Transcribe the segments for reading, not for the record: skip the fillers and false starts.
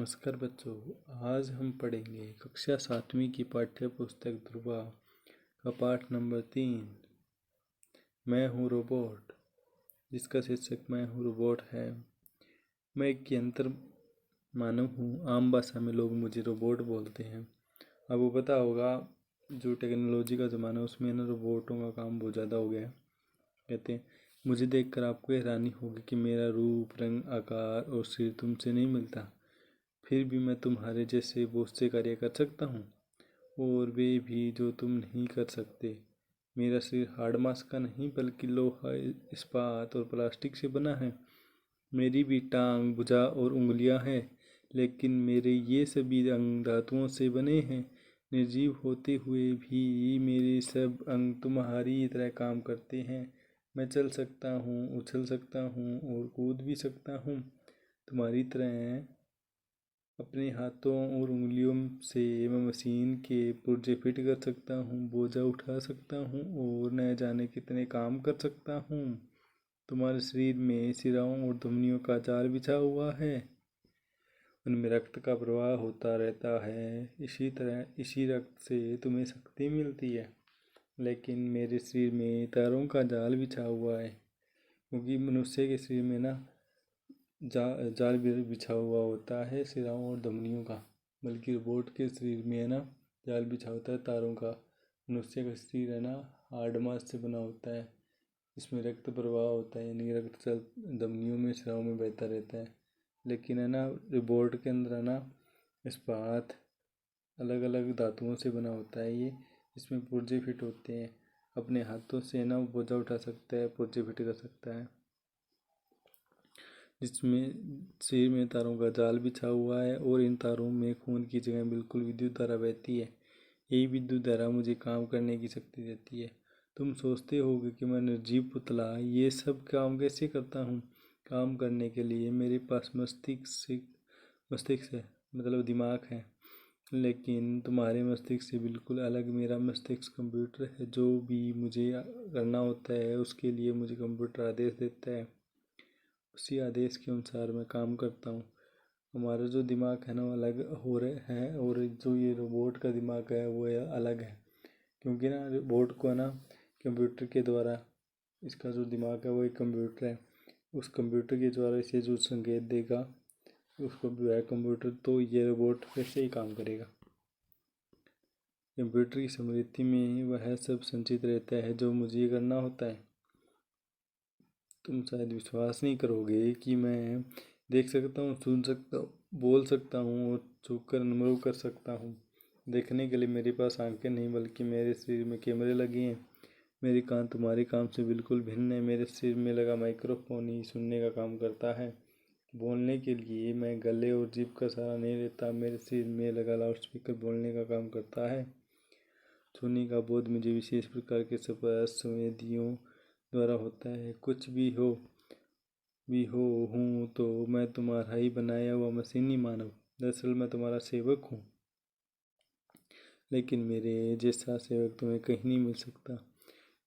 नमस्कार बच्चों। आज हम पढ़ेंगे कक्षा 7वीं की पाठ्य पुस्तक ध्रुवा का पाठ नंबर 3 मैं हूँ रोबोट, जिसका शीर्षक मैं हूँ रोबोट है। मैं एक यंत्र मानव हूँ। आम भाषा में लोग मुझे रोबोट बोलते हैं। आपको पता होगा जो टेक्नोलॉजी का ज़माना है उसमें ना रोबोटों का काम बहुत ज़्यादा हो गया है। कहते हैं मुझे देखकर आपको हैरानी होगी कि मेरा रूप, रंग, आकार और शरीर तुमसे नहीं मिलता, फिर भी मैं तुम्हारे जैसे बहुत से कार्य कर सकता हूँ, और वे भी जो तुम नहीं कर सकते। मेरा शरीर हाड़ मांस का नहीं बल्कि लोहा, इस्पात और प्लास्टिक से बना है। मेरी भी टांग, भुजा और उंगलियां हैं, लेकिन मेरे ये सभी अंग धातुओं से बने हैं। निर्जीव होते हुए भी मेरे सब अंग तुम्हारी तरह काम करते हैं। मैं चल सकता हूँ, उछल सकता हूँ और कूद भी सकता हूँ। तुम्हारी तरह अपने हाथों और उंगलियों से मैं मशीन के पुर्जे फिट कर सकता हूँ, बोझा उठा सकता हूँ और न जाने कितने काम कर सकता हूँ। तुम्हारे शरीर में सिराओं और धमनियों का जाल बिछा हुआ है, उनमें रक्त का प्रवाह होता रहता है। इसी रक्त से तुम्हें शक्ति मिलती है। लेकिन मेरे शरीर में तारों का जाल बिछा हुआ है, क्योंकि मनुष्य के शरीर में ना जाल भी बिछा हुआ होता है सिराओं और धमनियों का, बल्कि रोबोट के शरीर में है ना जाल बिछा होता है तारों का। मनुष्य का शरीर है ना हार्ड मांस से बना होता है। इसमें रक्त प्रवाह होता है, यानी रक्त चल धमनियों में, सिराओं में बहता रहता है। लेकिन है ना रोबोट के अंदर है ना इस्पात, अलग अलग धातुओं से बना होता है ये। इसमें पुर्जे फिट होते हैं। अपने हाथों से है ना वो बोझा उठा सकता है, पुर्जे फिट कर सकता है। जिसमें शरीर में तारों का जाल बिछा हुआ है और इन तारों में खून की जगह बिल्कुल विद्युत धारा बहती है। यही विद्युत धारा मुझे काम करने की शक्ति देती है। तुम सोचते होगे कि मैं निर्जीव पुतला ये सब काम कैसे करता हूँ। काम करने के लिए मेरे पास मस्तिष्क है, मतलब दिमाग है। लेकिन तुम्हारे मस्तिष्क से बिल्कुल अलग मेरा मस्तिष्क कंप्यूटर है। जो भी मुझे करना होता है उसके लिए मुझे कंप्यूटर आदेश देता है, उसी आदेश के अनुसार मैं काम करता हूँ। हमारा जो दिमाग है ना वो अलग हो रहे हैं, और जो ये रोबोट का दिमाग है वो अलग है। क्योंकि ना रोबोट को है ना कंप्यूटर के द्वारा, इसका जो दिमाग है वो एक कंप्यूटर है, उस कंप्यूटर के द्वारा इसे जो संकेत देगा उसको भी है कंप्यूटर, तो ये रोबोट वैसे ही काम करेगा। कंप्यूटर की स्मृति में वह सब संचित रहता है जो मुझे करना होता है। तुम शायद विश्वास नहीं करोगे कि मैं देख सकता हूँ, सुन सकता हूँ, बोल सकता हूँ और छू कर अनुभव कर सकता हूँ। देखने के लिए मेरे पास आंखें नहीं बल्कि मेरे शरीर में कैमरे लगे हैं। मेरे कान तुम्हारे काम से बिल्कुल भिन्न है। मेरे शरीर में लगा माइक्रोफोन ही सुनने का काम करता है। बोलने के लिए मैं गले और जीभ का सहारा नहीं लेता। मेरे शरीर में लगा लाउडस्पीकर बोलने का काम करता है। छूने का बोध मुझे विशेष प्रकार के स्पर्श संवेदियों द्वारा होता है। कुछ भी हो हूँ तो मैं तुम्हारा ही बनाया हुआ मशीनी मानव। दरअसल मैं तुम्हारा सेवक हूँ, लेकिन मेरे जैसा सेवक तुम्हें कहीं नहीं मिल सकता।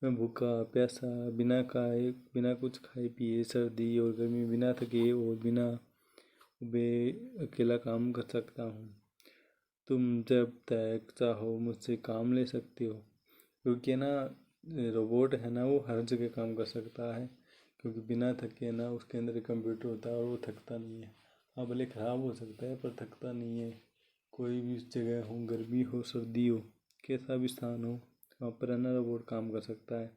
मैं भूखा प्यासा, बिना कुछ खाए पिए, सर्दी और गर्मी, बिना थके और बिना उबे अकेला काम कर सकता हूँ। तुम जब तक चाहो मुझसे काम ले सकते हो, क्योंकि ना रोबोट है ना वो हर जगह काम कर सकता है। क्योंकि बिना थके ना उसके अंदर एक कंप्यूटर होता है और वो थकता नहीं है। हाँ भले ख़राब हो सकता है पर थकता नहीं है। कोई भी जगह हो, गर्मी हो, सर्दी हो, कैसा भी स्थान हो, वहाँ पर है ना रोबोट काम कर सकता है।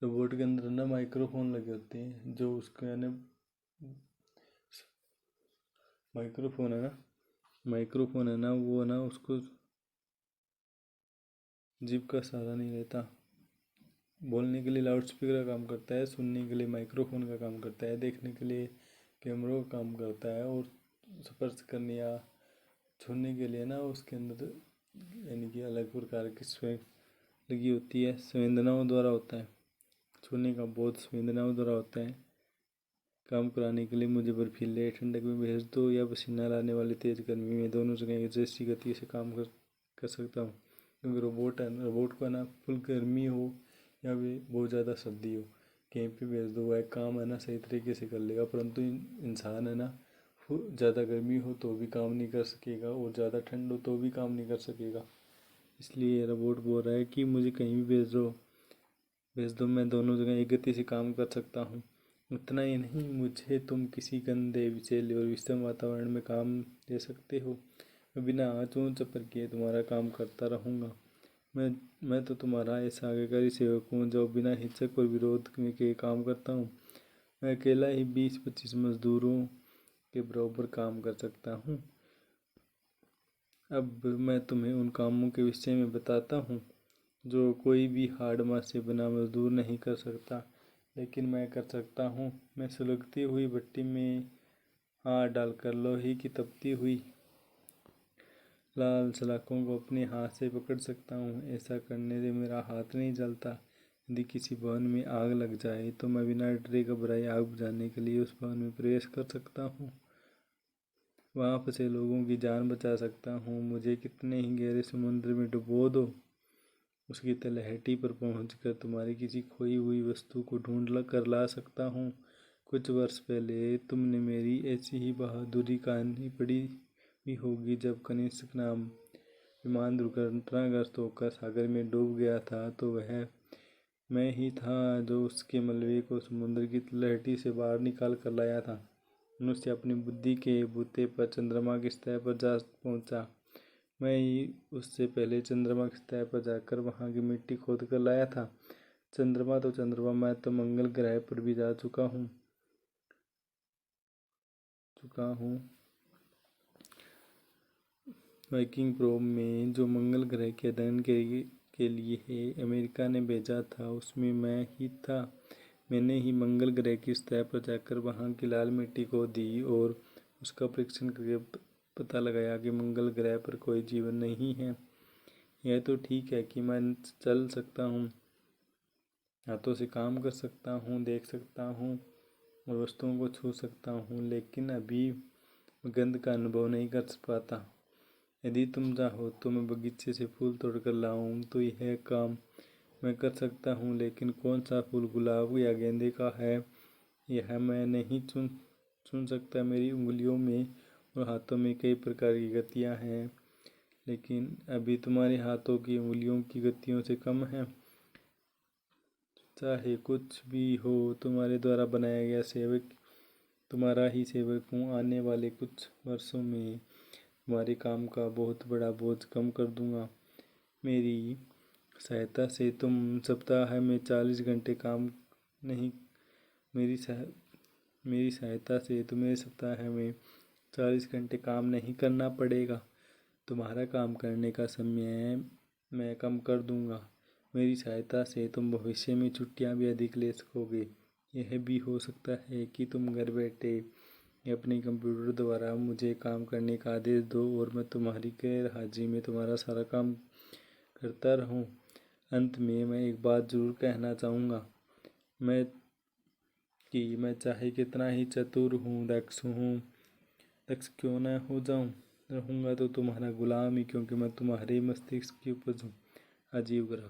रोबोट के अंदर ना माइक्रोफोन लगे होते हैं, जो उसके है ना माइक्रोफोन है ना वो ना उसको जीभ का सहारा नहीं लेता। बोलने के लिए लाउड स्पीकर का काम करता है, सुनने के लिए माइक्रोफोन का काम करता है, देखने के लिए कैमरों का काम करता है, और स्पर्श करने या छूने के लिए ना उसके अंदर यानी कि अलग प्रकार की लगी होती है, संवेदनाओं द्वारा होता है। छूने का बोध संवेदनाओं द्वारा होता है। काम कराने के लिए मुझे बर्फीले ठंडक में भेज दो या पसीना लाने वाली तेज गर्मी में, दोनों जगह जैसी गति से काम कर सकता हूँ। क्योंकि रोबोट को ना फुल गर्मी हो या भी बहुत ज़्यादा सर्दी हो, कहीं पे भेज दो वह काम है ना सही तरीके से कर लेगा। परंतु इंसान है ना ज़्यादा गर्मी हो तो भी काम नहीं कर सकेगा और ज़्यादा ठंड हो तो भी काम नहीं कर सकेगा। इसलिए रोबोट बोल रहा है कि मुझे कहीं भी भेज दो, मैं दोनों जगह एक गति से काम कर सकता हूँ। उतना ही नहीं, मुझे तुम किसी गंदे, विषैले और विषम वातावरण में काम दे सकते हो। मैं बिना आँच चपर किए तुम्हारा काम करता रहूँगा। मैं तो तुम्हारा ऐसा आज्ञाकारी सेवक हूँ जो बिना हिचक और विरोध के काम करता हूँ। मैं अकेला ही 20-25 मजदूरों के बराबर काम कर सकता हूँ। अब मैं तुम्हें उन कामों के विषय में बताता हूँ जो कोई भी हाड़ मास से बना मजदूर नहीं कर सकता, लेकिन मैं कर सकता हूँ। मैं सुलगती हुई भट्टी में हाथ डालकर लोहे की तपती हुई लाल सलाखों को अपने हाथ से पकड़ सकता हूँ। ऐसा करने से मेरा हाथ नहीं जलता। यदि किसी भवन में आग लग जाए तो मैं बिना डरे घबराए आग बुझाने के लिए उस भवन में प्रवेश कर सकता हूँ। वहाँ फंसे लोगों की जान बचा सकता हूँ। मुझे कितने ही गहरे समुद्र में डुबो दो, उसकी तलहटी पर पहुंचकर तुम्हारी किसी खोई हुई वस्तु को ढूंढ कर ला सकता हूँ। कुछ वर्ष पहले तुमने मेरी ऐसी ही बहादुरी कहानी पढ़ी भी होगी जब कनिष्क नाम विमान दुर्घटनाग्रस्त होकर सागर में डूब गया था। तो वह मैं ही था जो उसके मलबे को समुद्र की तलहटी से बाहर निकाल कर लाया था। मनुष्य अपनी बुद्धि के बूते पर चंद्रमा की सतह पर जा पहुंचा। मैं ही उससे पहले चंद्रमा की सतह पर जाकर वहां की मिट्टी खोद कर लाया था। चंद्रमा तो चंद्रमा, मैं तो मंगल ग्रह पर भी जा चुका हूँ। वाइकिंग प्रोब में जो मंगल ग्रह के अध्ययन के लिए अमेरिका ने भेजा था, उसमें मैं ही था। मैंने ही मंगल ग्रह की सतह पर जाकर वहां की लाल मिट्टी को दी और उसका परीक्षण करके पता लगाया कि मंगल ग्रह पर कोई जीवन नहीं है। यह तो ठीक है कि मैं चल सकता हूँ, हाथों से काम कर सकता हूँ, देख सकता हूँ और वस्तुओं को छू सकता हूँ, लेकिन अभी गंध का अनुभव नहीं कर पाता। यदि तुम चाहो तो मैं बगीचे से फूल तोड़कर लाऊं तो यह काम मैं कर सकता हूँ, लेकिन कौन सा फूल गुलाब या गेंदे का है यह मैं नहीं चुन सकता। मेरी उंगलियों में और हाथों में कई प्रकार की गतियाँ हैं, लेकिन अभी तुम्हारे हाथों की उंगलियों की गतियों से कम है। चाहे कुछ भी हो, तुम्हारे द्वारा बनाया गया सेवक तुम्हारा ही सेवक हूँ। आने वाले कुछ वर्षों में तुम्हारे काम का बहुत बड़ा बोझ कम कर दूंगा। मेरी सहायता से तुम सप्ताह में 40 घंटे काम नहीं मेरी सह मेरी सहायता से तुम्हें सप्ताह में 40 घंटे काम नहीं करना पड़ेगा। तुम्हारा काम करने का समय मैं कम कर दूंगा। मेरी सहायता से तुम भविष्य में छुट्टियां भी अधिक ले सकोगे। यह भी हो सकता है कि तुम घर बैठे अपने कंप्यूटर द्वारा मुझे काम करने का आदेश दो और मैं तुम्हारी गैर हाजिरी में तुम्हारा सारा काम करता रहूं। अंत में मैं एक बात जरूर कहना चाहूँगा, मैं चाहे कितना ही चतुर हूँ, दक्ष क्यों न हो रहूँगा तो तुम्हारा गुलाम ही, क्योंकि मैं तुम्हारे मस्तिष्क की उपज हूँ। अजीब ग्रह।